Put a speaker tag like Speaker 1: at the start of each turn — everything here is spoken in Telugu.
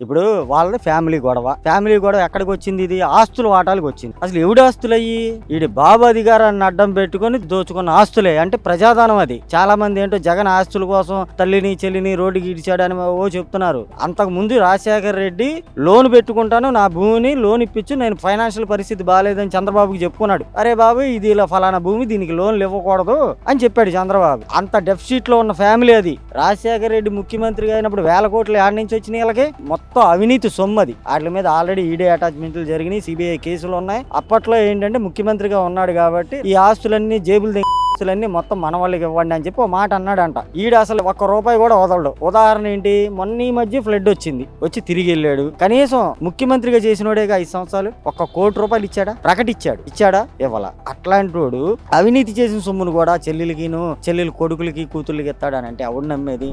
Speaker 1: ఇప్పుడు వాళ్ళది ఫ్యామిలీ గొడవ ఎక్కడికి వచ్చింది? ఇది ఆస్తుల వాటాలకు వచ్చింది. అసలు ఎవడి ఆస్తులు అయ్యి? ఈడి బాబు అధికారాన్ని అడ్డం పెట్టుకుని దోచుకున్న ఆస్తులే, అంటే ప్రజాధనం అది. చాలా మంది ఏంటో జగన్ ఆస్తుల కోసం తల్లిని చెల్లిని రోడ్డుకి ఇడిచాడని ఓ చెప్తున్నారు. అంతకు ముందు రాజశేఖర రెడ్డి లోన్ పెట్టుకుంటాను, నా భూమిని లోన్ ఇప్పించు, నేను ఫైనాన్షియల్ పరిస్థితి బాగాలేదని చంద్రబాబుకి చెప్పుకున్నాడు. అరే బాబు, ఇది ఇలా ఫలానా భూమి, దీనికి లోన్లు ఇవ్వకూడదు అని చెప్పాడు చంద్రబాబు. అంత డెఫిసిట్ లో ఉన్న ఫ్యామిలీ అది. రాజశేఖర రెడ్డి ముఖ్యమంత్రిగా అయినప్పుడు 1000 కోట్లు ఆడి నుంచి వచ్చినాయి. వాళ్ళకి మొత్తం అవినీతి సొమ్మది. వాటి మీద ఆల్రెడీ ఈడీ అటాచ్మెంట్లు జరిగినాయి, సిబిఐ కేసులు ఉన్నాయి. అప్పట్లో ఏంటంటే ముఖ్యమంత్రిగా ఉన్నాడు కాబట్టి ఈ ఆస్తులన్నీ జేబులు ఆస్తులన్నీ మొత్తం మన వాళ్ళకి ఇవ్వండి అని చెప్పి ఒక మాట అన్నాడంట. ఈడు అసలు ₹1 కూడా వదలడు. ఉదాహరణ ఏంటి, మొన్న ఈ మధ్య ఫ్లడ్ వచ్చి తిరిగి వెళ్ళాడు. కనీసం ముఖ్యమంత్రిగా చేసినోడేగా 5 సంవత్సరాలు ₹1 కోటి ఇచ్చాడా? ఇచ్చాడా? ఇవ్వాల. అట్లాంటి వాడు అవినీతి చేసిన సొమ్మును కూడా చెల్లెలు కొడుకులకి కూతుర్లకి ఇస్తాడని అంటే ఎవడు నమ్మేది?